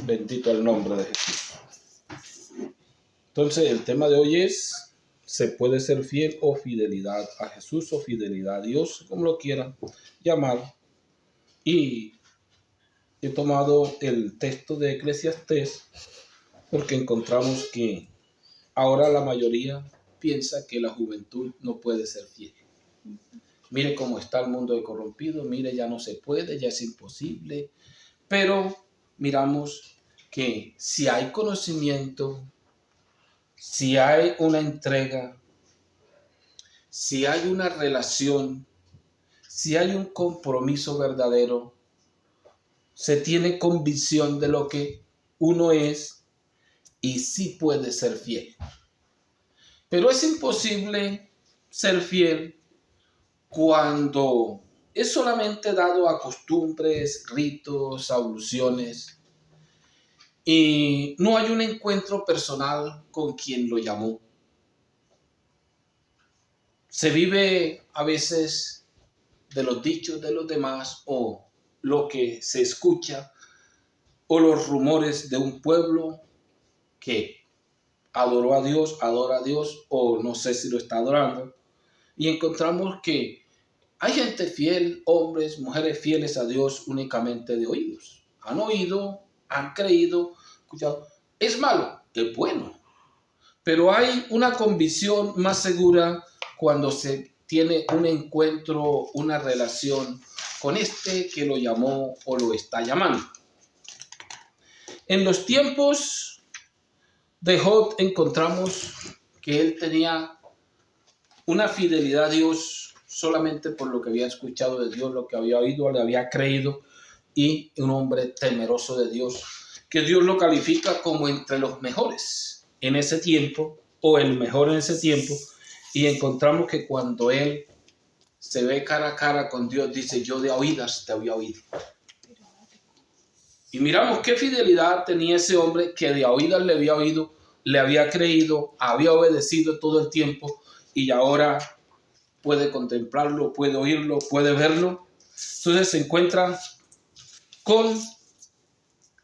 Bendito el nombre de Jesús. Entonces, el tema de hoy es: ¿se puede ser fiel o fidelidad a Jesús o fidelidad a Dios? Como lo quieran llamar. Y he tomado el texto de Eclesiastés porque encontramos que ahora la mayoría piensa que la juventud no puede ser fiel. Mire cómo está el mundo de corrompido, mire, ya no se puede, ya es imposible. Pero miramos que si hay conocimiento, si hay una entrega, si hay una relación, si hay un compromiso verdadero, se tiene convicción de lo que uno es y sí puede ser fiel. Pero es imposible ser fiel cuando es solamente dado a costumbres, ritos, alusiones, y no hay un encuentro personal con quien lo llamó. Se vive a veces de los dichos de los demás o lo que se escucha o los rumores de un pueblo que adoró a Dios, adora a Dios o no sé si lo está adorando. Y encontramos que hay gente fiel, hombres, mujeres fieles a Dios únicamente de oídos. Han oído, han creído, escuchado. Es malo, es bueno. Pero hay una convicción más segura cuando se tiene un encuentro, una relación con este que lo llamó o lo está llamando. En los tiempos de Job encontramos que él tenía una fidelidad a Dios solamente por lo que había escuchado de Dios, lo que había oído, le había creído, y un hombre temeroso de Dios, que Dios lo califica como entre los mejores en ese tiempo, o el mejor en ese tiempo, y encontramos que cuando él se ve cara a cara con Dios, dice: yo de oídas te había oído. Y miramos qué fidelidad tenía ese hombre que de oídas le había oído, le había creído, había obedecido todo el tiempo, y ahora puede contemplarlo, puede oírlo, puede verlo. Entonces se encuentra con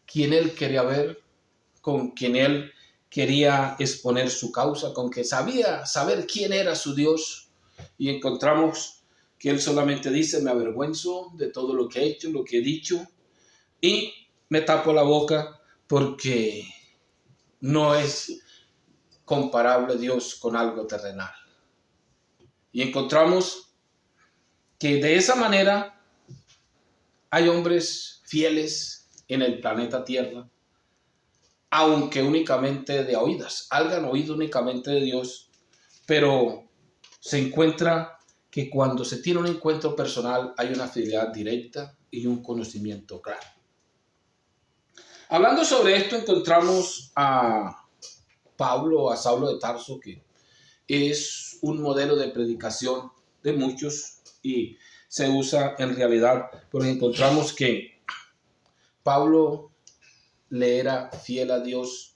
quien él quería ver, con quien él quería exponer su causa, con que sabía saber quién era su Dios. Y encontramos que él solamente dice: me avergüenzo de todo lo que he hecho, lo que he dicho, y me tapo la boca porque no es comparable Dios con algo terrenal. Y encontramos que de esa manera hay hombres fieles en el planeta Tierra, aunque únicamente de oídas, hayan oído únicamente de Dios, pero se encuentra que cuando se tiene un encuentro personal hay una fidelidad directa y un conocimiento claro. Hablando sobre esto, encontramos a Pablo, a Saulo de Tarso, que es un modelo de predicación de muchos y se usa en realidad, porque encontramos que Pablo le era fiel a Dios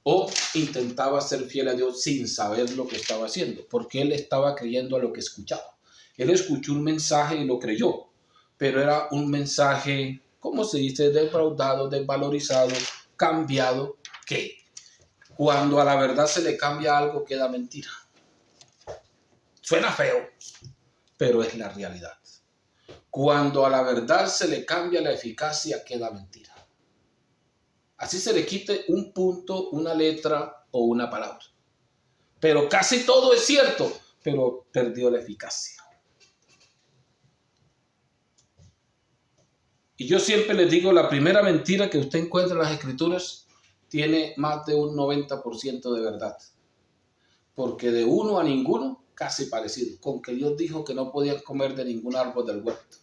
o intentaba ser fiel a Dios sin saber lo que estaba haciendo, porque él estaba creyendo a lo que escuchaba. Él escuchó un mensaje y lo creyó, pero era un mensaje, ¿cómo se dice?, defraudado, desvalorizado, cambiado, que cuando a la verdad se le cambia algo queda mentira. Suena feo, pero es la realidad. Cuando a la verdad se le cambia la eficacia, queda mentira. Así se le quite un punto, una letra o una palabra. Pero casi todo es cierto, pero perdió la eficacia. Y yo siempre les digo, la primera mentira que usted encuentra en las Escrituras tiene más de un 90% de verdad. Porque de uno a ninguno, casi parecido. Con que Dios dijo que no podían comer de ningún árbol del huerto.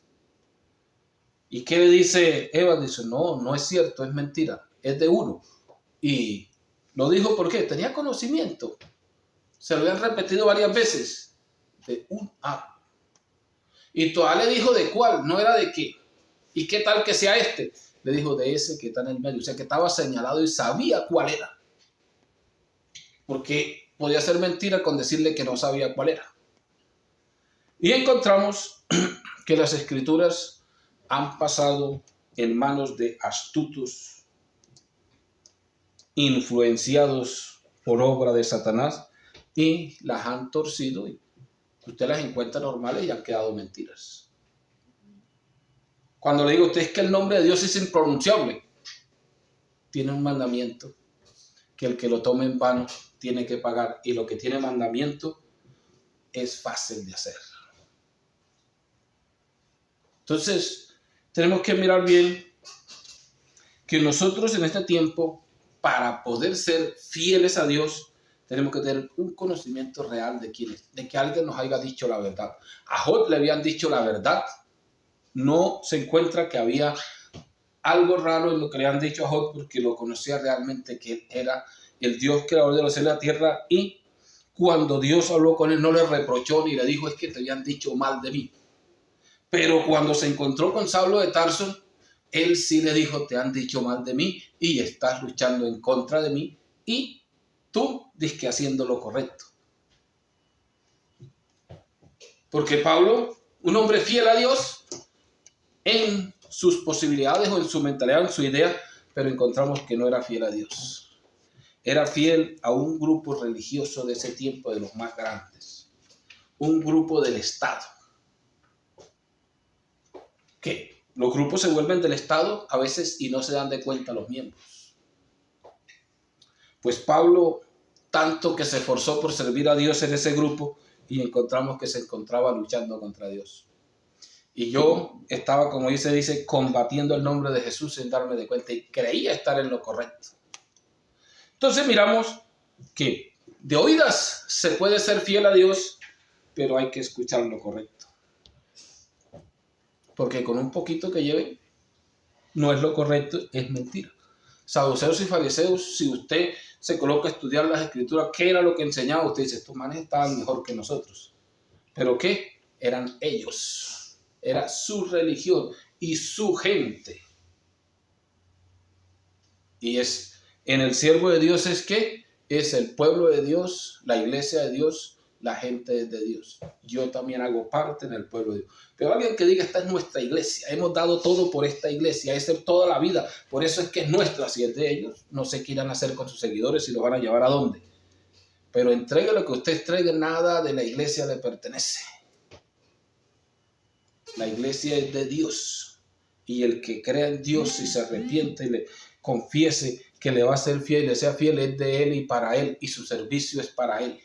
¿Y qué le dice Eva? Dice: no, no es cierto, es mentira. Es de uno. Y lo dijo porque tenía conocimiento. Se lo habían repetido varias veces. De un árbol. Y todavía le dijo de cuál, no era de qué. ¿Y qué tal que sea este? Le dijo de ese que está en el medio. O sea, que estaba señalado y sabía cuál era. Porque podía ser mentira con decirle que no sabía cuál era. Y encontramos que las Escrituras han pasado en manos de astutos influenciados por obra de Satanás y las han torcido y usted las encuentra normales y han quedado mentiras. Cuando le digo a usted es que el nombre de Dios es impronunciable, tiene un mandamiento que el que lo tome en vano tiene que pagar, y lo que tiene mandamiento es fácil de hacer. Entonces, tenemos que mirar bien que nosotros en este tiempo, para poder ser fieles a Dios, tenemos que tener un conocimiento real de quién es, de que alguien nos haya dicho la verdad. A Job le habían dicho la verdad. No se encuentra que había algo raro en lo que le han dicho a Job, porque lo conocía realmente, que él era el Dios creador de los cielos y la tierra, y cuando Dios habló con él no le reprochó ni le dijo es que te habían dicho mal de mí. Pero cuando se encontró con Saulo de Tarso, él sí le dijo, te han dicho mal de mí y estás luchando en contra de mí y tú disque haciendo lo correcto. Porque Pablo, un hombre fiel a Dios en sus posibilidades o en su mentalidad, en su idea, pero encontramos que no era fiel a Dios. Era fiel a un grupo religioso de ese tiempo, de los más grandes, un grupo del Estado. Que los grupos se vuelven del Estado a veces y no se dan de cuenta los miembros. Pues Pablo, tanto que se esforzó por servir a Dios en ese grupo, y encontramos que se encontraba luchando contra Dios. Y yo estaba, como dice, combatiendo el nombre de Jesús sin darme de cuenta, y creía estar en lo correcto. Entonces miramos que de oídas se puede ser fiel a Dios, pero hay que escuchar lo correcto. Porque con un poquito que lleve, no es lo correcto, es mentira. Saduceos y fariseos, si usted se coloca a estudiar las escrituras, ¿qué era lo que enseñaba? Usted dice, estos manes estaban mejor que nosotros. ¿Pero qué? Eran ellos. Era su religión y su gente. Y es en el siervo de Dios es que es el pueblo de Dios, la iglesia de Dios, la gente de Dios. Yo también hago parte en el pueblo de Dios. Pero alguien que diga, esta es nuestra iglesia, hemos dado todo por esta iglesia, esa es toda la vida, por eso es que es nuestra. Si es de ellos, no sé qué irán a hacer con sus seguidores y los van a llevar a dónde. Pero entregue lo que usted entregue, nada de la iglesia le pertenece. La iglesia es de Dios. Y el que crea en Dios y se arrepiente y le confiese que le va a ser fiel y le sea fiel, es de Él y para Él, y su servicio es para Él.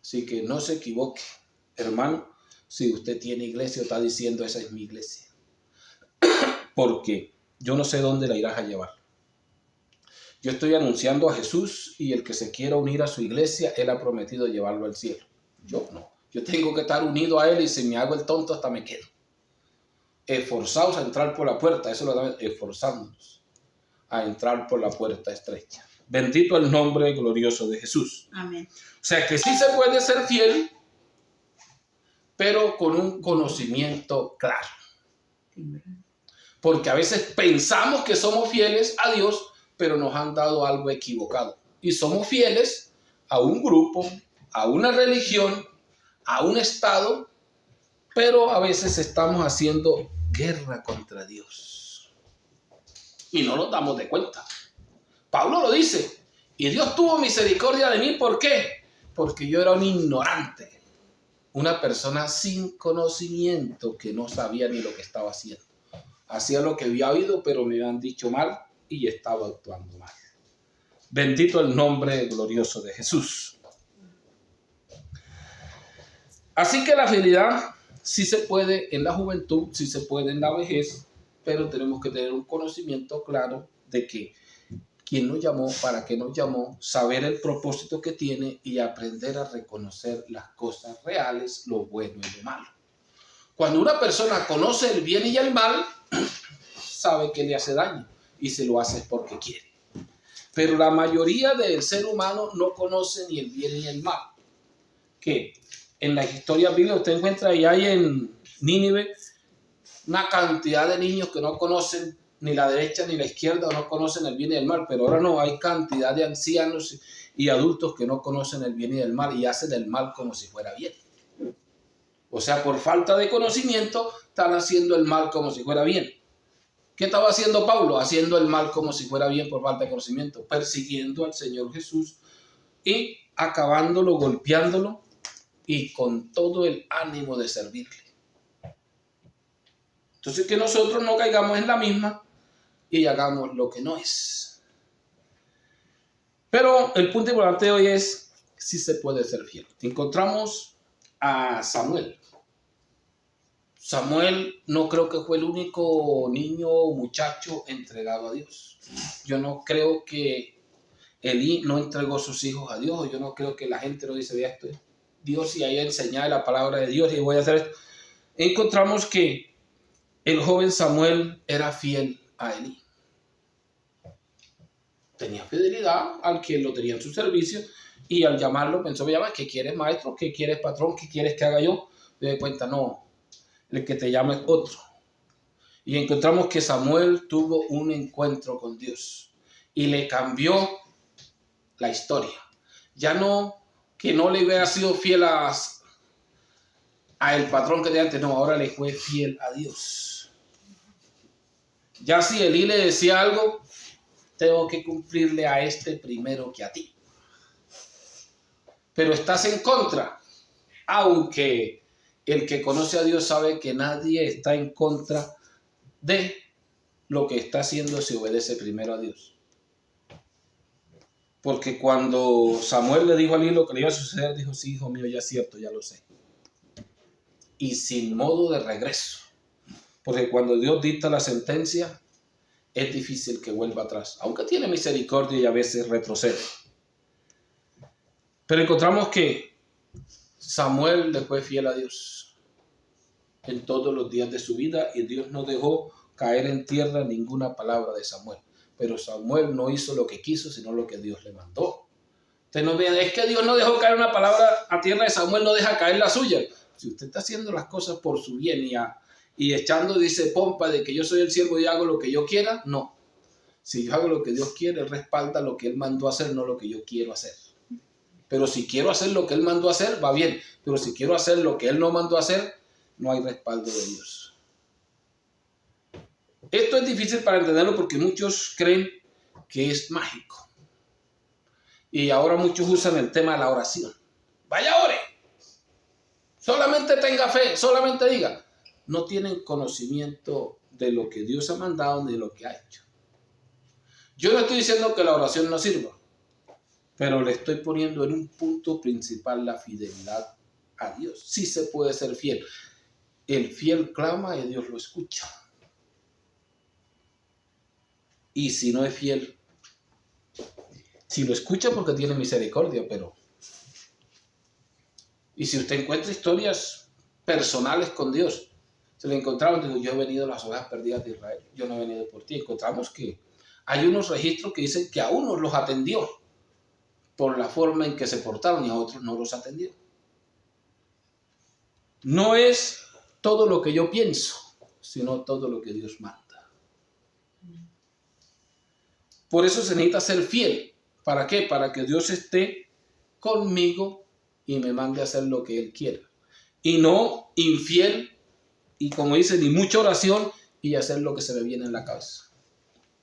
Así que no se equivoque, hermano, si usted tiene iglesia o está diciendo esa es mi iglesia. Porque yo no sé dónde la irás a llevar. Yo estoy anunciando a Jesús y el que se quiera unir a su iglesia, Él ha prometido llevarlo al cielo. Yo no. Yo tengo que estar unido a Él y si me hago el tonto hasta me quedo. Esforzados a entrar por la puerta, eso lo damos, esforzándonos a entrar por la puerta estrecha. Bendito el nombre glorioso de Jesús. Amén. O sea que sí se puede ser fiel, pero con un conocimiento claro. Porque a veces pensamos que somos fieles a Dios, pero nos han dado algo equivocado. Y somos fieles a un grupo, a una religión, a un estado, pero a veces estamos haciendo guerra contra Dios. Y no nos damos de cuenta. Pablo lo dice. Y Dios tuvo misericordia de mí, ¿por qué? Porque yo era un ignorante, una persona sin conocimiento que no sabía ni lo que estaba haciendo. Hacía lo que había oído, pero me habían dicho mal y estaba actuando mal. Bendito el nombre glorioso de Jesús. Así que la fidelidad sí se puede en la juventud, sí se puede en la vejez, pero tenemos que tener un conocimiento claro de que quién nos llamó, para qué nos llamó, saber el propósito que tiene y aprender a reconocer las cosas reales, lo bueno y lo malo. Cuando una persona conoce el bien y el mal, sabe que le hace daño y se lo hace porque quiere. Pero la mayoría del ser humano no conoce ni el bien ni el mal. Que en la historia bíblica usted encuentra y hay en Nínive una cantidad de niños que no conocen ni la derecha ni la izquierda, no conocen el bien y el mal, pero ahora no, hay cantidad de ancianos y adultos que no conocen el bien y el mal y hacen el mal como si fuera bien. O sea, por falta de conocimiento están haciendo el mal como si fuera bien. ¿Qué estaba haciendo Pablo? Haciendo el mal como si fuera bien por falta de conocimiento, persiguiendo al Señor Jesús y acabándolo, golpeándolo y con todo el ánimo de servirle. Entonces que nosotros no caigamos en la misma y hagamos lo que no es. Pero el punto importante de hoy es si se puede ser fiel. Encontramos a Samuel. Samuel no creo que fue el único niño o muchacho entregado a Dios. Yo no creo que Elí no entregó sus hijos a Dios. Yo no creo que la gente no dice, vea esto, Dios y ahí enseñar la palabra de Dios y voy a hacer esto. Encontramos que el joven Samuel era fiel a Elí. Tenía fidelidad al que lo tenía en su servicio y al llamarlo pensó, ¿qué quieres, maestro? ¿Qué quieres, patrón? ¿Qué quieres que haga yo? Me doy cuenta, no, el que te llama es otro. Y encontramos que Samuel tuvo un encuentro con Dios y le cambió la historia. Ya no, que no le hubiera sido fiel a el patrón que tenía antes, no, ahora le fue fiel a Dios. Ya si Elí le decía algo, tengo que cumplirle a este primero que a ti. Pero estás en contra, aunque el que conoce a Dios sabe que nadie está en contra de lo que está haciendo si obedece primero a Dios. Porque cuando Samuel le dijo a Elí lo que le iba a suceder, dijo, sí, hijo mío, ya es cierto, ya lo sé. Y sin modo de regreso. Porque cuando Dios dicta la sentencia, es difícil que vuelva atrás, aunque tiene misericordia y a veces retrocede. Pero encontramos que Samuel le fue fiel a Dios en todos los días de su vida y Dios no dejó caer en tierra ninguna palabra de Samuel. Pero Samuel no hizo lo que quiso, sino lo que Dios le mandó. Usted no ve, es que Dios no dejó caer una palabra a tierra de Samuel, no deja caer la suya. Si usted está haciendo las cosas por su bien y echando, dice, pompa de que yo soy el siervo y hago lo que yo quiera, no. Si yo hago lo que Dios quiere, Él respalda lo que Él mandó a hacer, no lo que yo quiero hacer. Pero si quiero hacer lo que Él mandó a hacer, va bien. Pero si quiero hacer lo que Él no mandó a hacer, no hay respaldo de Dios. Esto es difícil para entenderlo porque muchos creen que es mágico. Y ahora muchos usan el tema de la oración. Vaya, ore. Solamente tenga fe, solamente diga. No tienen conocimiento de lo que Dios ha mandado ni de lo que ha hecho. Yo no estoy diciendo que la oración no sirva, pero le estoy poniendo en un punto principal la fidelidad a Dios. Sí se puede ser fiel. El fiel clama y Dios lo escucha. Y si no es fiel, si lo escucha porque tiene misericordia, pero... Y si usted encuentra historias personales con Dios, se le encontraron, digo, yo he venido a las ovejas perdidas de Israel, yo no he venido por ti. Encontramos que hay unos registros que dicen que a unos los atendió por la forma en que se portaron y a otros no los atendió. No es todo lo que yo pienso, sino todo lo que Dios manda. Por eso se necesita ser fiel. ¿Para qué? Para que Dios esté conmigo y me mande a hacer lo que Él quiera. Y no infiel, y como dice, ni mucha oración y hacer lo que se me viene en la cabeza.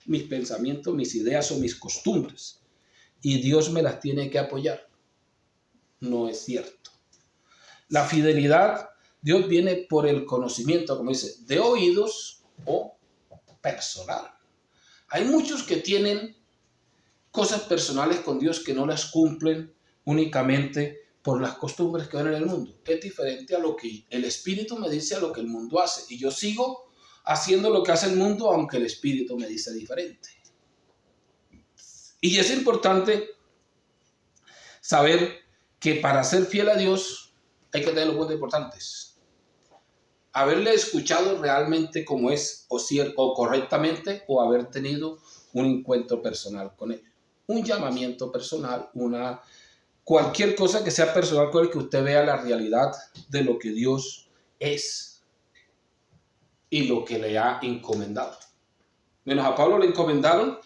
Mis pensamientos, mis ideas o mis costumbres. Y Dios me las tiene que apoyar. No es cierto. La fidelidad, Dios viene por el conocimiento, como dice, de oídos o personal. Hay muchos que tienen cosas personales con Dios que no las cumplen únicamente por las costumbres que ven en el mundo. Es diferente a lo que el Espíritu me dice a lo que el mundo hace. Y yo sigo haciendo lo que hace el mundo, aunque el Espíritu me dice diferente. Y es importante saber que para ser fiel a Dios hay que tener los puntos importantes. Haberle escuchado realmente como es o correctamente, o haber tenido un encuentro personal con Él. Un llamamiento personal, cualquier cosa que sea personal con el que usted vea la realidad de lo que Dios es y lo que le ha encomendado. Menos a Pablo le encomendaron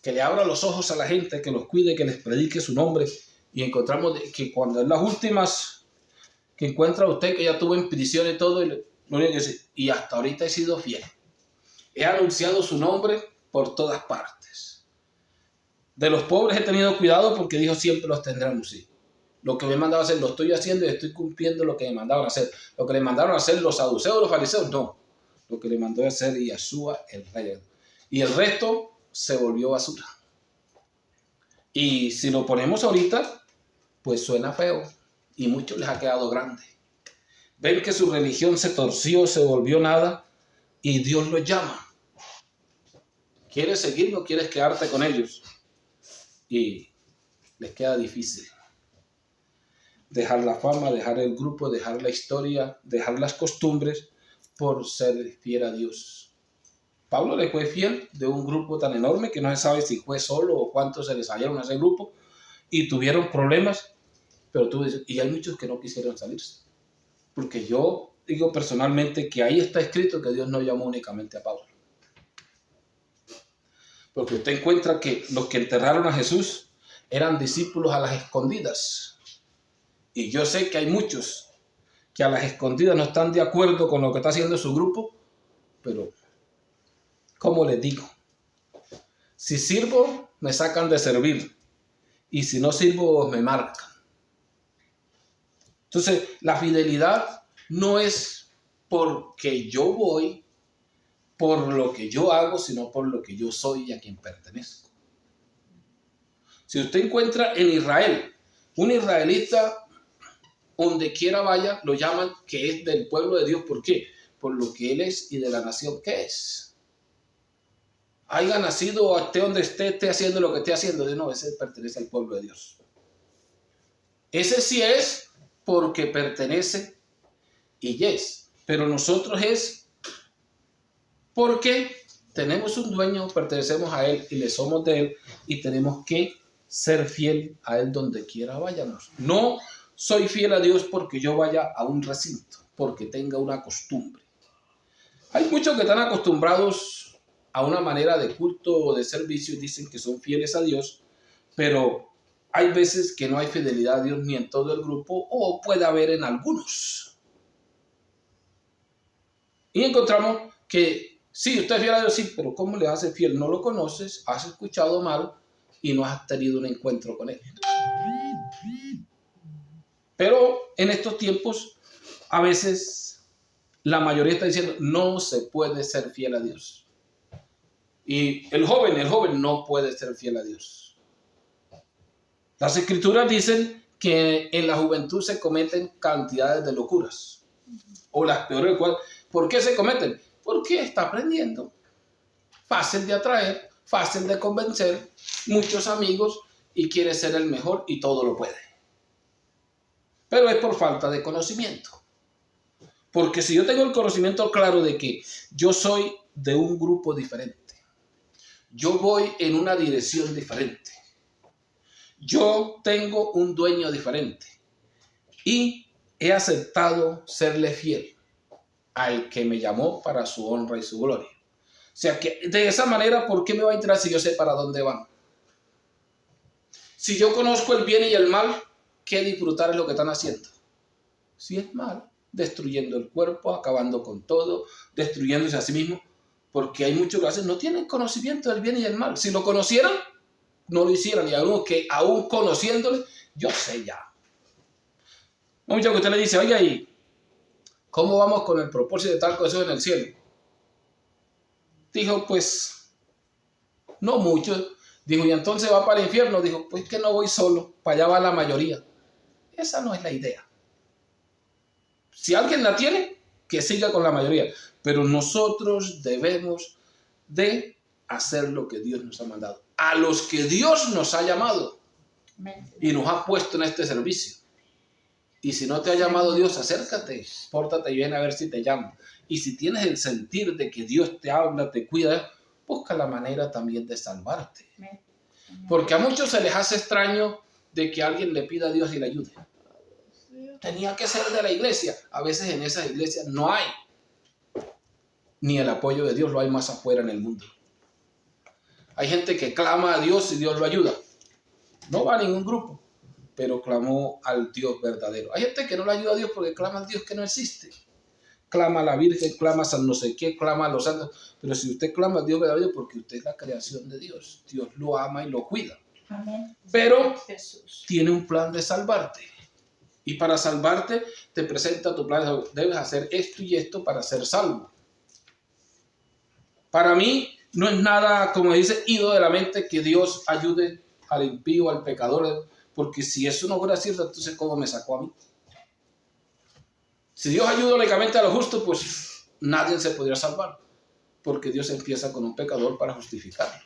que le abra los ojos a la gente, que los cuide, que les predique su nombre. Y encontramos que cuando en las últimas que encuentra usted, que ya tuvo en prisión y todo, y hasta ahorita he sido fiel. He anunciado su nombre por todas partes. De los pobres he tenido cuidado porque dijo siempre los tendremos, sí. Lo que me mandaba a hacer lo estoy haciendo y estoy cumpliendo lo que me mandaron a hacer. Lo que le mandaron a hacer los saduceos, los fariseos, no. Lo que le mandó a hacer Yeshua, el rey. Y el resto se volvió basura. Y si lo ponemos ahorita, pues suena feo. Y muchos les ha quedado grande. Ven que su religión se torció, se volvió nada. Y Dios los llama. ¿Quieres seguirlo o quieres quedarte con ellos? Y les queda difícil. Dejar la fama, dejar el grupo, dejar la historia, dejar las costumbres por ser fiel a Dios. Pablo le fue fiel de un grupo tan enorme que no se sabe si fue solo o cuántos se le salieron a ese grupo y tuvieron problemas, pero y hay muchos que no quisieron salirse. Porque yo digo personalmente que ahí está escrito que Dios no llamó únicamente a Pablo. Porque usted encuentra que los que enterraron a Jesús eran discípulos a las escondidas. Y yo sé que hay muchos que a las escondidas no están de acuerdo con lo que está haciendo su grupo, pero ¿cómo les digo? Si sirvo, me sacan de servir. Y si no sirvo, me marcan. Entonces, la fidelidad no es porque yo voy, por lo que yo hago, sino por lo que yo soy y a quien pertenezco. Si usted encuentra en Israel un israelita, donde quiera vaya, lo llaman que es del pueblo de Dios. ¿Por qué? Por lo que él es y de la nación que es. Haya nacido o esté donde esté haciendo lo que esté haciendo. No, ese pertenece al pueblo de Dios. Ese sí es porque pertenece y es. Pero nosotros es porque tenemos un dueño, pertenecemos a él y le somos de él y tenemos que ser fiel a él donde quiera vayamos. No soy fiel a Dios porque yo vaya a un recinto, porque tenga una costumbre. Hay muchos que están acostumbrados a una manera de culto o de servicio y dicen que son fieles a Dios, pero hay veces que no hay fidelidad a Dios ni en todo el grupo o puede haber en algunos. Y encontramos que sí, usted es fiel a Dios, sí, pero ¿cómo le hace fiel? No lo conoces, has escuchado mal y no has tenido un encuentro con él. Pero en estos tiempos, a veces, la mayoría está diciendo, no se puede ser fiel a Dios. Y el joven no puede ser fiel a Dios. Las escrituras dicen que en la juventud se cometen cantidades de locuras. O las peores. ¿Por qué se cometen? Porque está aprendiendo. Fácil de atraer, fácil de convencer, muchos amigos y quiere ser el mejor y todo lo puede. Pero es por falta de conocimiento. Porque si yo tengo el conocimiento claro de que yo soy de un grupo diferente, yo voy en una dirección diferente, yo tengo un dueño diferente y he aceptado serle fiel al que me llamó para su honra y su gloria. O sea que de esa manera, ¿por qué me va a entrar si yo sé para dónde van? Si yo conozco el bien y el mal, ¿qué disfrutar es lo que están haciendo? Si es mal, destruyendo el cuerpo, acabando con todo, destruyéndose a sí mismo, porque hay muchos que hacen, no tienen conocimiento del bien y del mal. Si lo conocieran, no lo hicieran. Y algunos que aún conociéndole, yo sé ya. Mucho que usted le dice, oye, ¿y cómo vamos con el propósito de tal cosa en el cielo? Dijo, pues, no mucho. Dijo, ¿y entonces va para el infierno? Dijo, pues que no voy solo, para allá va la mayoría. Esa no es la idea. Si alguien la tiene, que siga con la mayoría. Pero nosotros debemos de hacer lo que Dios nos ha mandado. A los que Dios nos ha llamado y nos ha puesto en este servicio. Y si no te ha llamado Dios, acércate, pórtate bien a ver si te llama. Y si tienes el sentir de que Dios te habla, te cuida, busca la manera también de salvarte. Porque a muchos se les hace extraño de que alguien le pida a Dios y le ayude. Tenía que ser de la iglesia. A veces en esas iglesias no hay ni el apoyo de Dios, lo hay más afuera en el mundo. Hay gente que clama a Dios y Dios lo ayuda. No va a ningún grupo, pero clamó al Dios verdadero. Hay gente que no le ayuda a Dios porque clama al Dios que no existe. clama a la Virgen, clama a San no sé qué, clama a los santos. Pero si usted clama a Dios verdadero, porque usted es la creación de Dios. Dios lo ama y lo cuida. Amén. Pero Jesús. tiene un plan de salvarte. Y para salvarte te presenta tu plan. Debes hacer esto y esto para ser salvo. Para mí no es nada, como dice, ido de la mente que Dios ayude al impío, al pecador. Porque si eso no fuera cierto, entonces ¿cómo me sacó a mí? Si Dios ayuda únicamente a los justos, pues nadie se podría salvar. Porque Dios empieza con un pecador para justificarlo.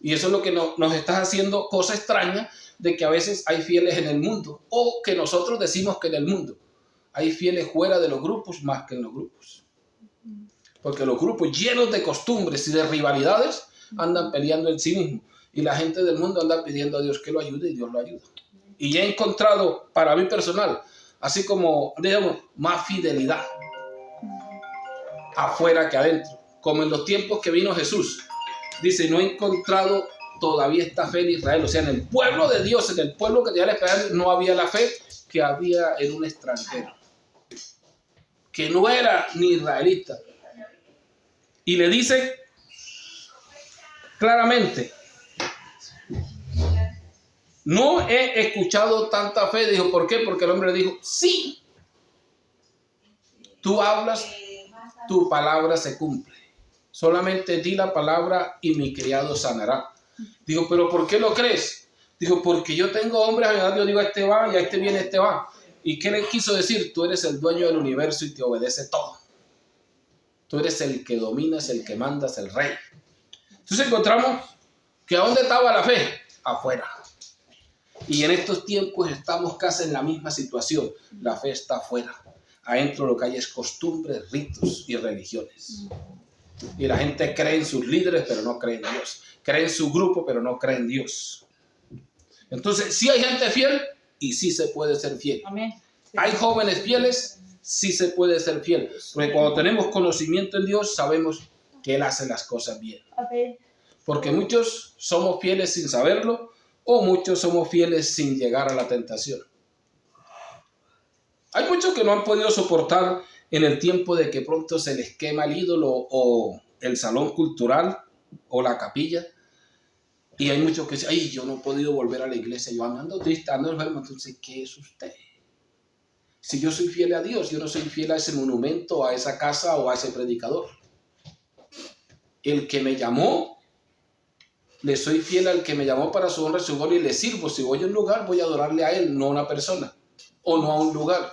Y eso es lo que nos está haciendo cosa extraña, de que a veces hay fieles en el mundo, o que nosotros decimos que en el mundo hay fieles fuera de los grupos más que en los grupos. Porque los grupos llenos de costumbres y de rivalidades andan peleando en sí mismos. Y la gente del mundo anda pidiendo a Dios que lo ayude y Dios lo ayuda. Y he encontrado, para mí personal, así como, digamos, más fidelidad afuera que adentro. Como en los tiempos que vino Jesús. Dice, no he encontrado todavía esta fe en Israel. O sea, en el pueblo de Dios, en el pueblo que tenía la esperanza, no había la fe que había en un extranjero. Que no era ni israelita. Y le dice claramente, no he escuchado tanta fe. Dijo, ¿por qué? Porque el hombre le dijo, sí. Tú hablas, tu palabra se cumple. Solamente di la palabra y mi criado sanará. Digo, ¿pero por qué lo crees? Digo, porque yo tengo hombres a mi edad, yo digo, este va, y a este viene, este va. ¿Y qué le quiso decir? Tú eres el dueño del universo y te obedece todo. Tú eres el que dominas, el que mandas, el rey. Entonces encontramos que ¿a dónde estaba la fe? Afuera. Y en estos tiempos estamos casi en la misma situación. La fe está afuera. Adentro lo que hay es costumbres, ritos y religiones. Y la gente cree en sus líderes, pero no cree en Dios. Cree en su grupo, pero no cree en Dios. Entonces, sí hay gente fiel y sí se puede ser fiel. Amén. Hay jóvenes fieles, sí se puede ser fiel. Porque cuando tenemos conocimiento en Dios, sabemos que Él hace las cosas bien. Amén. Porque muchos somos fieles sin saberlo, o muchos somos fieles sin llegar a la tentación. Hay muchos que no han podido soportar en el tiempo de que pronto se les quema el ídolo o el salón cultural o la capilla. Y hay muchos que dicen, ay, yo no he podido volver a la iglesia, yo ando triste, ando enfermo. Entonces, ¿qué es usted? Si yo soy fiel a Dios, yo no soy fiel a ese monumento, a esa casa o a ese predicador. El que me llamó, le soy fiel al que me llamó para su honra y su gloria y le sirvo. Si voy a un lugar, voy a adorarle a Él, no a una persona o no a un lugar.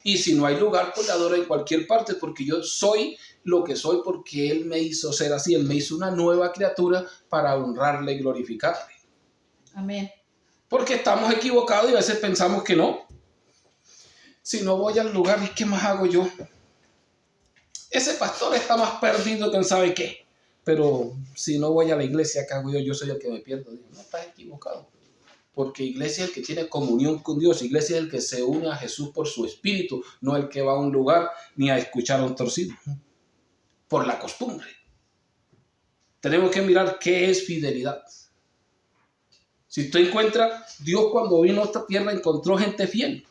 Y si no hay lugar, pues le adoro en cualquier parte, porque yo soy lo que soy, porque Él me hizo ser así. Él me hizo una nueva criatura para honrarle y glorificarle. Amén. Porque estamos equivocados y a veces pensamos que no. Si no voy al lugar, ¿y qué más hago yo? Ese pastor está más perdido que quién sabe qué. Pero si no voy a la iglesia, ¿qué hago yo? Yo soy el que me pierdo. Digo, no, estás equivocado. Porque iglesia es el que tiene comunión con Dios. Iglesia es el que se une a Jesús por su espíritu, no el que va a un lugar ni a escuchar a un torcido. Por la costumbre. Tenemos que mirar qué es fidelidad. Si usted encuentra, Dios cuando vino a esta tierra encontró gente fiel.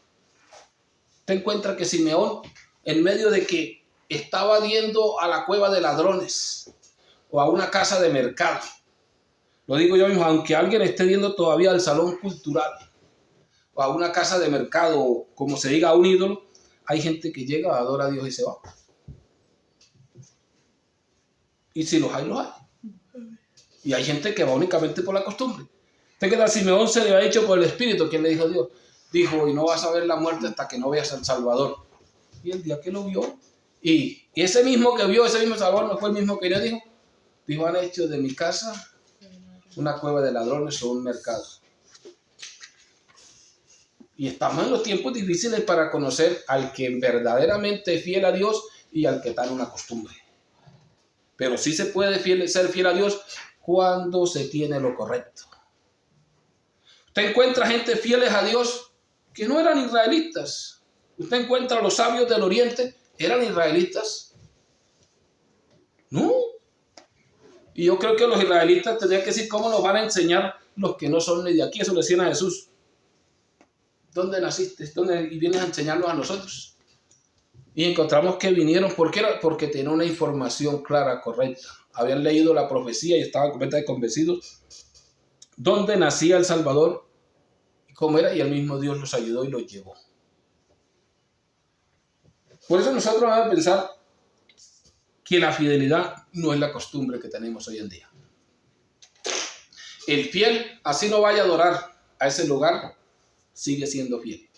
Usted encuentra que Simeón, en medio de que estaba yendo a la cueva de ladrones o a una casa de mercado, lo digo yo mismo, aunque alguien esté yendo todavía al salón cultural o a una casa de mercado, como se diga, a un ídolo, hay gente que llega, adora a Dios y se va. Y si los hay, los hay. Y hay gente que va únicamente por la costumbre. Usted que tal Simeón se le ha dicho por el Espíritu, ¿quién le dijo a Dios? Dijo, y no vas a ver la muerte hasta que no veas al Salvador. Y el día que lo vio, y ese mismo que vio, ese mismo Salvador, no fue el mismo que Dios dijo, han hecho de mi casa una cueva de ladrones o un mercado. Y estamos en los tiempos difíciles para conocer al que verdaderamente es fiel a Dios y al que está en una costumbre. Pero sí se puede ser fiel a Dios cuando se tiene lo correcto. Usted encuentra gente fieles a Dios que no eran israelitas. Usted encuentra a los sabios del oriente, ¿eran israelitas? No. Y yo creo que los israelitas tendrían que decir cómo nos van a enseñar los que no son ni de aquí. Eso le decían a Jesús. ¿Dónde naciste? ¿Dónde? Y vienes a enseñarnos a nosotros. Y encontramos que vinieron, ¿por qué? Porque tenían una información clara, correcta. Habían leído la profecía y estaban completamente convencidos dónde nacía el Salvador, cómo era, y el mismo Dios los ayudó y los llevó. Por eso nosotros vamos a pensar que la fidelidad no es la costumbre que tenemos hoy en día. El fiel, así no vaya a adorar a ese lugar, sigue siendo fiel.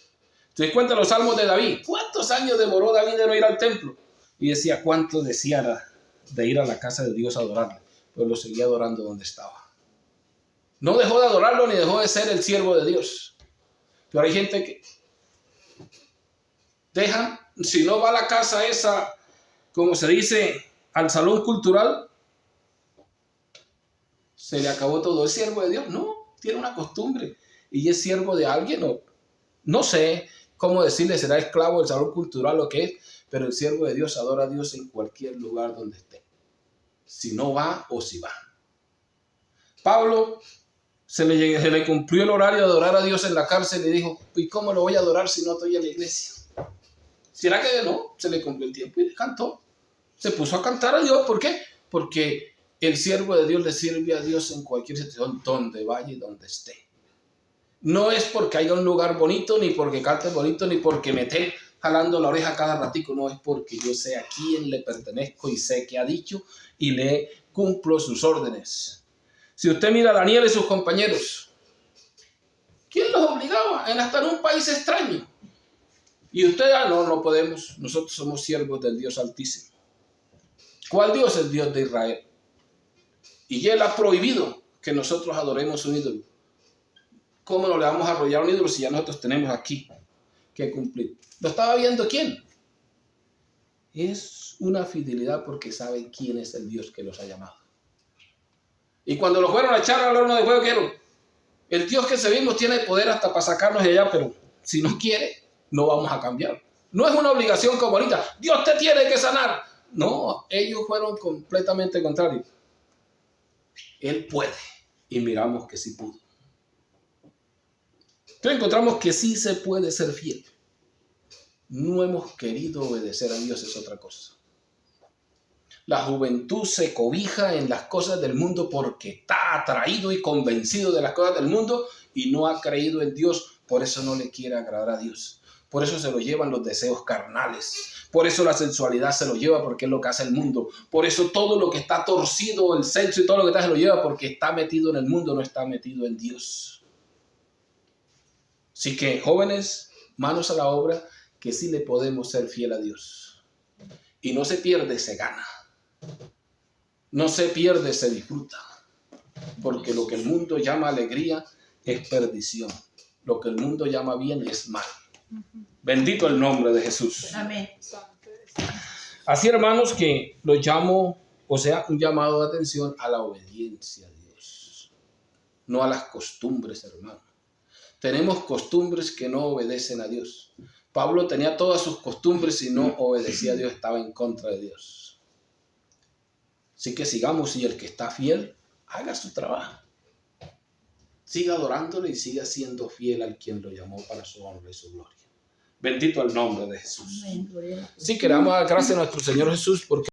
Entonces cuenta los salmos de David. ¿Cuántos años demoró David de no ir al templo? Y decía, ¿cuánto deseara de ir a la casa de Dios a adorarle? Pues lo seguía adorando donde estaba. No dejó de adorarlo ni dejó de ser el siervo de Dios. Pero hay gente que deja, si no va a la casa esa, como se dice, al salón cultural, se le acabó todo. ¿Es siervo de Dios? No, tiene una costumbre. Y es siervo de alguien, o no sé cómo decirle, será esclavo del salón cultural o qué es, pero el siervo de Dios adora a Dios en cualquier lugar donde esté. Si no va o si va. Pablo se le cumplió el horario de adorar a Dios en la cárcel y dijo, ¿y cómo lo voy a adorar si no estoy en la iglesia? ¿Será que no? Se le cumplió el tiempo y cantó. Se puso a cantar a Dios. ¿Por qué? Porque el siervo de Dios le sirve a Dios en cualquier situación, donde vaya y donde esté. No es porque haya un lugar bonito, ni porque cante bonito, ni porque me esté jalando la oreja cada ratico. No, es porque yo sé a quién le pertenezco y sé qué ha dicho y le cumplo sus órdenes. Si usted mira a Daniel y sus compañeros, ¿quién los obligaba en estar en un país extraño? Y usted, no podemos. Nosotros somos siervos del Dios Altísimo. ¿Cuál Dios? El Dios de Israel. Y Él ha prohibido que nosotros adoremos un ídolo. ¿Cómo no le vamos a arrollar un ídolo si ya nosotros tenemos aquí que cumplir? ¿Lo estaba viendo quién? Es una fidelidad porque saben quién es el Dios que los ha llamado. Y cuando los fueron a echar al horno de fuego, ¿qué? El Dios que servimos tiene poder hasta para sacarnos de allá, pero si no quiere, no vamos a cambiar. No es una obligación como ahorita. Dios te tiene que sanar. No, ellos fueron completamente contrarios. Él puede. Y miramos que sí pudo. Entonces encontramos que sí se puede ser fiel. No hemos querido obedecer a Dios, es otra cosa. La juventud se cobija en las cosas del mundo porque está atraído y convencido de las cosas del mundo y no ha creído en Dios. Por eso no le quiere agradar a Dios. Por eso se lo llevan los deseos carnales. Por eso la sensualidad se lo lleva porque es lo que hace el mundo. Por eso todo lo que está torcido, el sexo y todo lo que está se lo lleva porque está metido en el mundo, no está metido en Dios. Así que, jóvenes, manos a la obra, que sí le podemos ser fiel a Dios. Y no se pierde, se gana. No se pierde, se disfruta. Porque lo que el mundo llama alegría es perdición. Lo que el mundo llama bien es mal. Bendito el nombre de Jesús. Amén. Así, hermanos, que los llamo, o sea, un llamado de atención a la obediencia a Dios. No a las costumbres, hermanos. Tenemos costumbres que no obedecen a Dios. Pablo tenía todas sus costumbres y no obedecía a Dios, estaba en contra de Dios. Así que sigamos y el que está fiel, haga su trabajo. Siga adorándole y siga siendo fiel al quien lo llamó para su honra y su gloria. Bendito el nombre de Jesús. Amén. Sí, queramos dar gracias a nuestro Señor Jesús porque